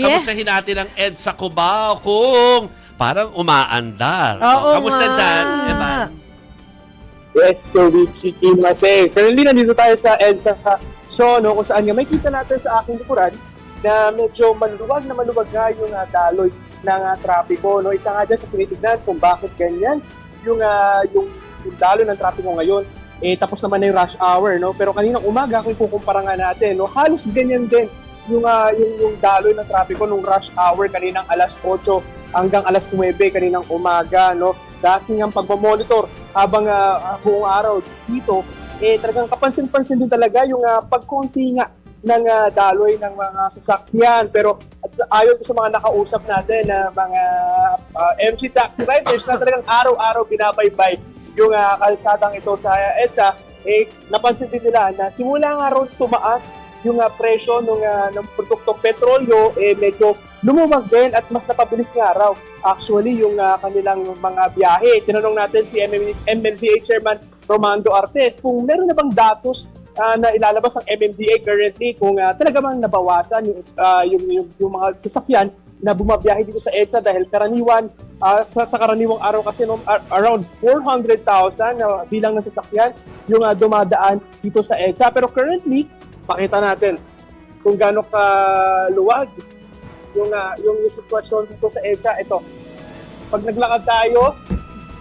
Yes. Kamustahin natin ang EDSA Cubao kung parang umaandar. Oo Kamusta nga. dyan, Evan? Yes, Joey, si Kim Mase. Currently, nandito tayo sa EDSA show, no, kung saan nga may kita natin sa aking likuran na medyo maluwag nga yung daloy ng trapiko. No? Isa nga dyan sa tinitignan kung bakit ganyan yung daloy ng trapiko ngayon. Tapos naman na yung rush hour. No? Pero kaninang umaga, kung ikukumpara nga natin, no, halos ganyan din yung daloy ng trapiko nung rush hour kaninang alas 8 hanggang alas 9 kaninang umaga. No? Dating ang pagmamonitor habang buong araw dito, talagang kapansin-pansin din talaga yung pagkunti nga ng daloy ng mga sasakyan. Pero ayon sa mga nakausap natin na mga MC taxi riders na talagang araw-araw binabaybay yung kalsadang ito sa EDSA, napansin din nila na simula nga ron tumaas yung presyo ng produktong petrolyo, medyo lumumag din at mas napabilis nga raw actually yung kanilang mga biyahe. Tinanong natin si MMDA Chairman Romando Artes kung meron na bang datos na ilalabas ng MMDA currently kung talaga bang nabawasan yung mga sasakyan na bumabiyahe dito sa EDSA dahil karaniwan sa karaniwang araw kasi around 400,000 na bilang ng sasakyan yung dumadaan dito sa EDSA. Pero currently, pakita natin kung gaano kaluwag yung sitwasyon dito sa EDSA. Ito, pag naglakad tayo,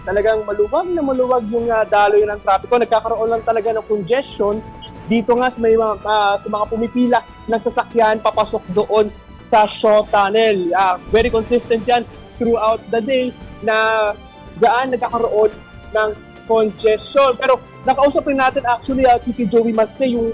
talagang maluwag yung daloy ng trapiko. Nagkakaroon lang talaga ng congestion dito nga sa mga pumipila ng sasakyan papasok doon sa Shaw Tunnel. Very consistent yan throughout the day na gaan nagkakaroon ng congestion. Pero nakausap rin natin actually, Chief Joey Mase, yung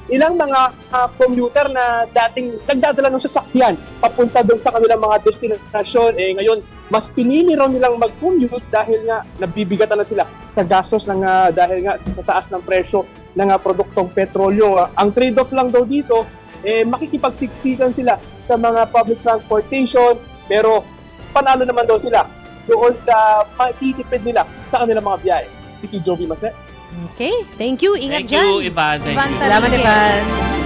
ilang mga commuter na dating nagdadala ng sasakyan papunta doon sa kanilang mga destinasyon. Ngayon, mas pinili raw nilang mag-commute dahil nga nabibigatan na sila sa gastos dahil nga sa taas ng presyo ng produktong petrolyo. Ang trade-off lang daw dito, makikipagsiksikan sila sa mga public transportation, pero panalo naman daw sila doon sa makikitipid nila sa kanilang mga biyahe. Tiki Joey Mase. Okay, thank you. Ingat Thank dyan. you, Ivan. Thank you. Salamat, Ivan.